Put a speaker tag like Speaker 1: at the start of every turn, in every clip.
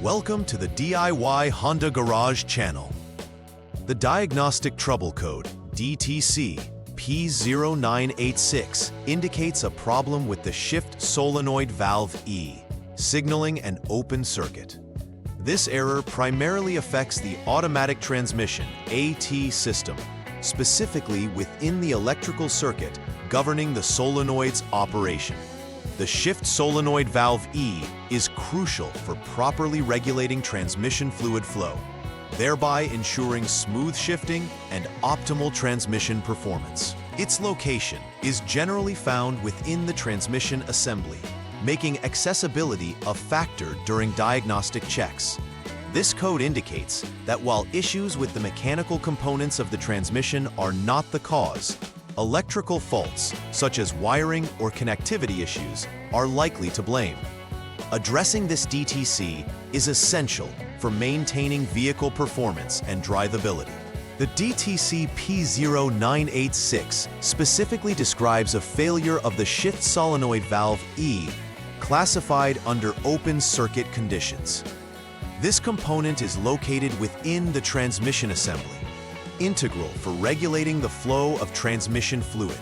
Speaker 1: Welcome to the DIY Honda Garage channel. The diagnostic trouble code, DTC P0986, indicates a problem with the shift solenoid valve E, signaling an open circuit. This error primarily affects the automatic transmission AT system, specifically within the electrical circuit governing the solenoid's operation. The shift solenoid valve E is crucial for properly regulating transmission fluid flow, thereby ensuring smooth shifting and optimal transmission performance. Its location is generally found within the transmission assembly, making accessibility a factor during diagnostic checks. This code indicates that while issues with the mechanical components of the transmission are not the cause, electrical faults, such as wiring or connectivity issues, are likely to blame. Addressing this DTC is essential for maintaining vehicle performance and drivability. The DTC P0986 specifically describes a failure of the shift solenoid valve E, classified under open circuit conditions. This component is located within the transmission assembly, integral for regulating the flow of transmission fluid.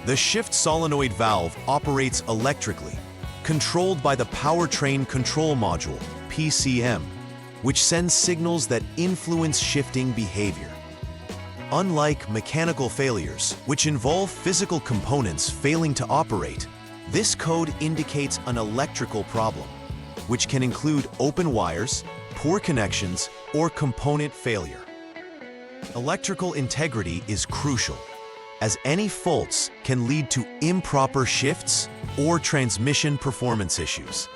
Speaker 1: The shift solenoid valve operates electrically, controlled by the powertrain control module, PCM, which sends signals that influence shifting behavior. Unlike mechanical failures, which involve physical components failing to operate, this code indicates an electrical problem, which can include open wires, poor connections, or component failure. Electrical integrity is crucial, as any faults can lead to improper shifts or transmission performance issues.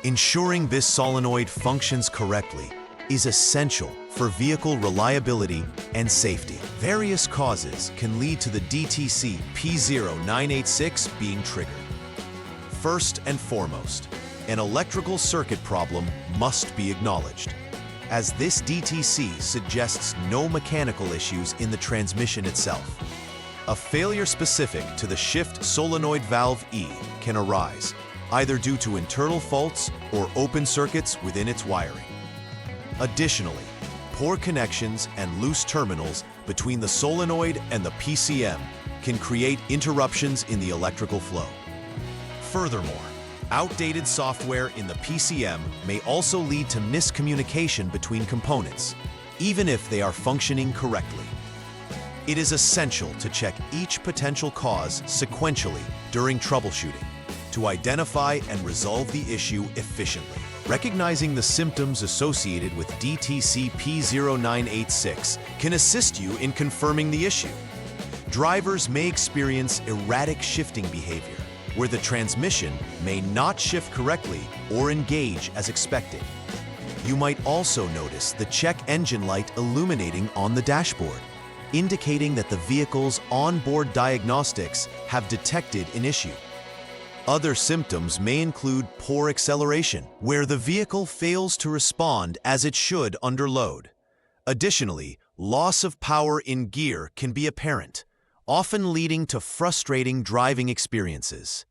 Speaker 1: Ensuring this solenoid functions correctly is essential for vehicle reliability and safety. Various causes can lead to the DTC P0986 being triggered. First and foremost, an electrical circuit problem must be acknowledged, as this DTC suggests no mechanical issues in the transmission itself. A failure specific to the shift solenoid valve E can arise, either due to internal faults or open circuits within its wiring. Additionally, poor connections and loose terminals between the solenoid and the PCM can create interruptions in the electrical flow. Furthermore, outdated software in the PCM may also lead to miscommunication between components, even if they are functioning correctly. It is essential to check each potential cause sequentially during troubleshooting to identify and resolve the issue efficiently. Recognizing the symptoms associated with DTC P0986 can assist you in confirming the issue. Drivers may experience erratic shifting behavior, where the transmission may not shift correctly or engage as expected. You might also notice the check engine light illuminating on the dashboard, indicating that the vehicle's onboard diagnostics have detected an issue. Other symptoms may include poor acceleration, where the vehicle fails to respond as it should under load. Additionally, loss of power in gear can be apparent, often leading to frustrating driving experiences.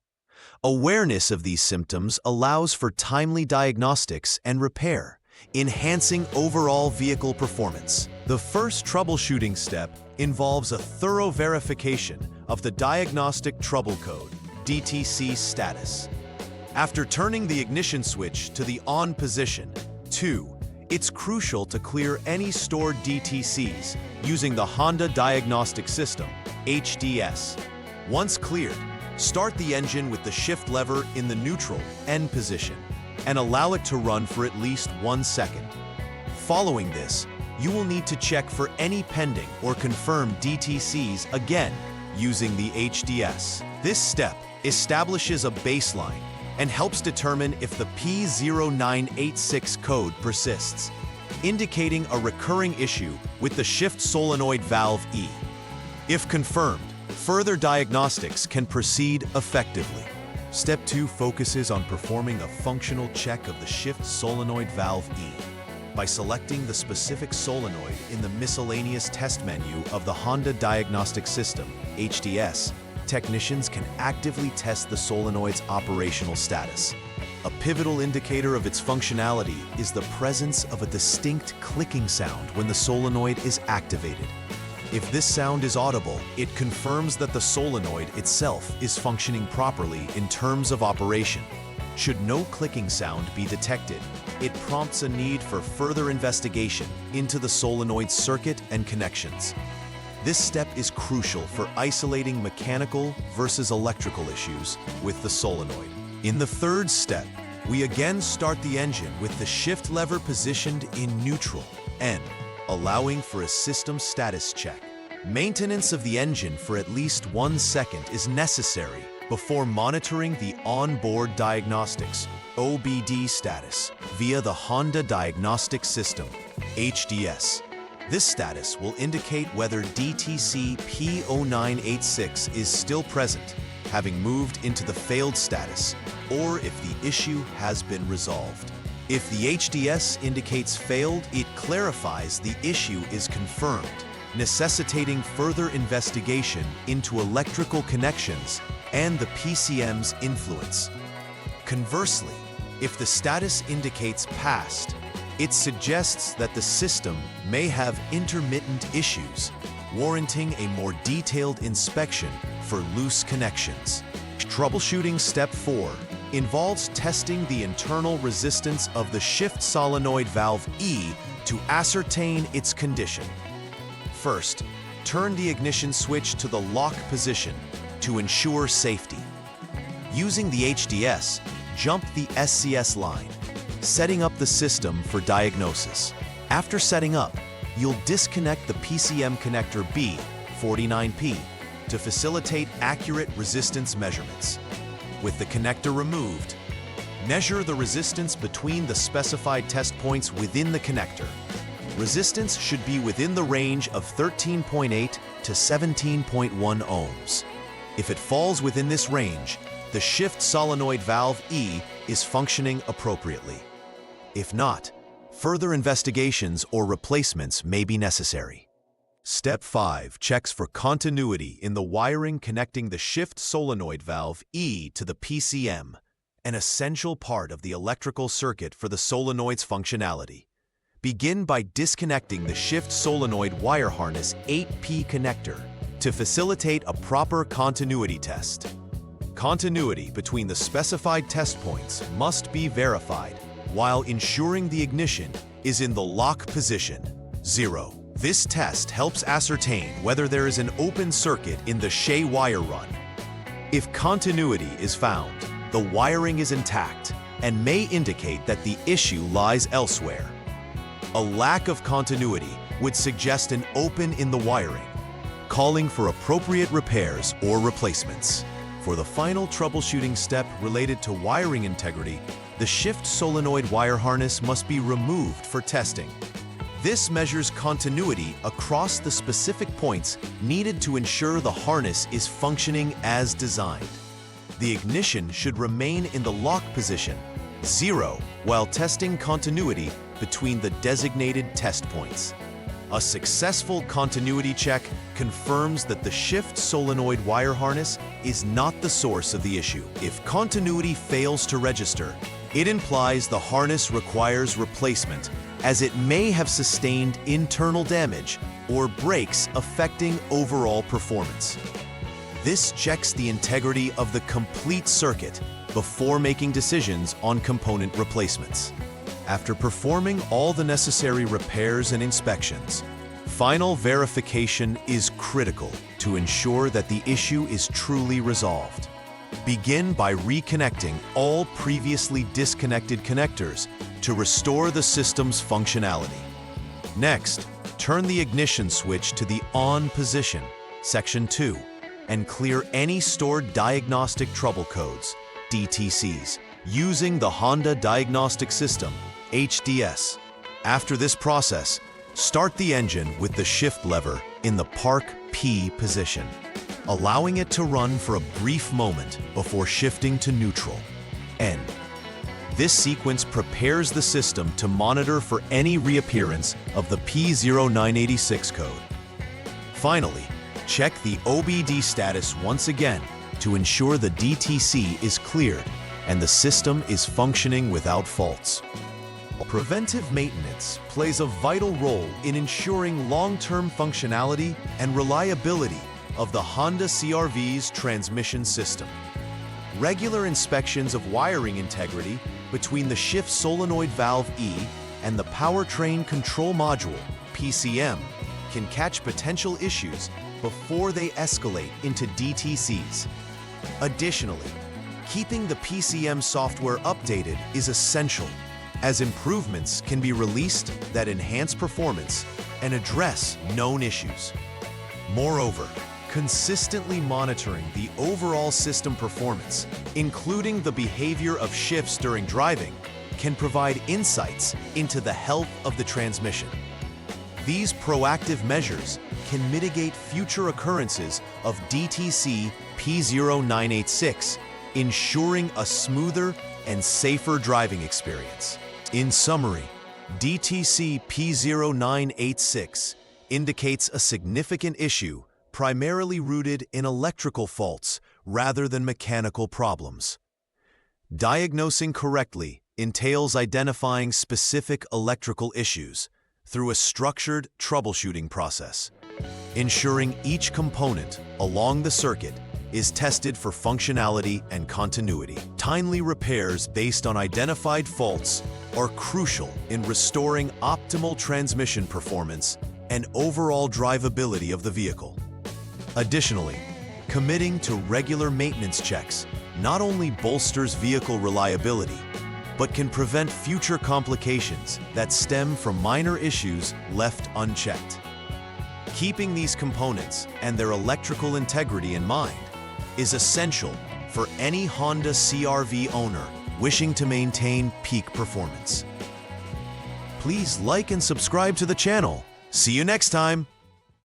Speaker 1: Awareness of these symptoms allows for timely diagnostics and repair, enhancing overall vehicle performance. The first troubleshooting step involves a thorough verification of the diagnostic trouble code, DTC status. After turning the ignition switch to the on position, 2, it's crucial to clear any stored DTCs using the Honda Diagnostic System, HDS. Once cleared, start the engine with the shift lever in the neutral N position and allow it to run for at least 1 second. Following this, you will need to check for any pending or confirmed DTCs again using the HDS. This step establishes a baseline and helps determine if the P0986 code persists, indicating a recurring issue with the shift solenoid valve E. If confirmed, further diagnostics can proceed effectively. Step 2 focuses on performing a functional check of the shift solenoid valve E. By selecting the specific solenoid in the miscellaneous test menu of the Honda Diagnostic System, HDS, technicians can actively test the solenoid's operational status. A pivotal indicator of its functionality is the presence of a distinct clicking sound when the solenoid is activated. If this sound is audible, it confirms that the solenoid itself is functioning properly in terms of operation. Should no clicking sound be detected, it prompts a need for further investigation into the solenoid circuit and connections. This step is crucial for isolating mechanical versus electrical issues with the solenoid. In the third step, we again start the engine with the shift lever positioned in neutral N, allowing for a system status check. Maintenance of the engine for at least 1 second is necessary before monitoring the onboard diagnostics (OBD) status via the Honda Diagnostic System (HDS). This status will indicate whether DTC P0986 is still present, having moved into the failed status, or if the issue has been resolved. If the HDS indicates failed, it clarifies the issue is confirmed, necessitating further investigation into electrical connections and the PCM's influence. Conversely, if the status indicates passed, it suggests that the system may have intermittent issues, warranting a more detailed inspection for loose connections. Troubleshooting step 4 involves testing the internal resistance of the shift solenoid valve E to ascertain its condition. First, turn the ignition switch to the lock position to ensure safety. Using the HDS, jump the SCS line, setting up the system for diagnosis. After setting up, you'll disconnect the PCM connector B49P to facilitate accurate resistance measurements. With the connector removed, measure the resistance between the specified test points within the connector. Resistance should be within the range of 13.8 to 17.1 ohms. If it falls within this range, the shift solenoid valve E is functioning appropriately. If not, further investigations or replacements may be necessary. Step 5 checks for continuity in the wiring connecting the shift solenoid valve E to the PCM, an essential part of the electrical circuit for the solenoid's functionality. Begin by disconnecting the shift solenoid wire harness 8P connector to facilitate a proper continuity test. Continuity between the specified test points must be verified while ensuring the ignition is in the lock position 0. This test helps ascertain whether there is an open circuit in the Shea wire run. If continuity is found, the wiring is intact and may indicate that the issue lies elsewhere. A lack of continuity would suggest an open in the wiring, calling for appropriate repairs or replacements. For the final troubleshooting step related to wiring integrity, the shift solenoid wire harness must be removed for testing. This measures continuity across the specific points needed to ensure the harness is functioning as designed. The ignition should remain in the lock position 0 while testing continuity between the designated test points. A successful continuity check confirms that the shift solenoid wire harness is not the source of the issue. If continuity fails to register, it implies the harness requires replacement, as it may have sustained internal damage or breaks affecting overall performance. This checks the integrity of the complete circuit before making decisions on component replacements. After performing all the necessary repairs and inspections, final verification is critical to ensure that the issue is truly resolved. Begin by reconnecting all previously disconnected connectors to restore the system's functionality. Next, turn the ignition switch to the on position, section 2, and clear any stored diagnostic trouble codes, DTCs, using the Honda Diagnostic System, HDS. After this process, start the engine with the shift lever in the Park P position, allowing it to run for a brief moment before shifting to neutral, N. This sequence prepares the system to monitor for any reappearance of the P0986 code. Finally, check the OBD status once again to ensure the DTC is cleared and the system is functioning without faults. Preventive maintenance plays a vital role in ensuring long-term functionality and reliability of the Honda CR-V's transmission system. Regular inspections of wiring integrity between the shift solenoid valve E and the powertrain control module, PCM, can catch potential issues before they escalate into DTCs. Additionally, keeping the PCM software updated is essential, as improvements can be released that enhance performance and address known issues. Moreover, consistently monitoring the overall system performance, including the behavior of shifts during driving, can provide insights into the health of the transmission. These proactive measures can mitigate future occurrences of DTC P0986, ensuring a smoother and safer driving experience. In summary, DTC P0986 indicates a significant issue primarily rooted in electrical faults rather than mechanical problems. Diagnosing correctly entails identifying specific electrical issues through a structured troubleshooting process, ensuring each component along the circuit is tested for functionality and continuity. Timely repairs based on identified faults are crucial in restoring optimal transmission performance and overall drivability of the vehicle. Additionally, committing to regular maintenance checks not only bolsters vehicle reliability, but can prevent future complications that stem from minor issues left unchecked. Keeping these components and their electrical integrity in mind is essential for any Honda CR-V owner wishing to maintain peak performance. Please like and subscribe to the channel. See you next time!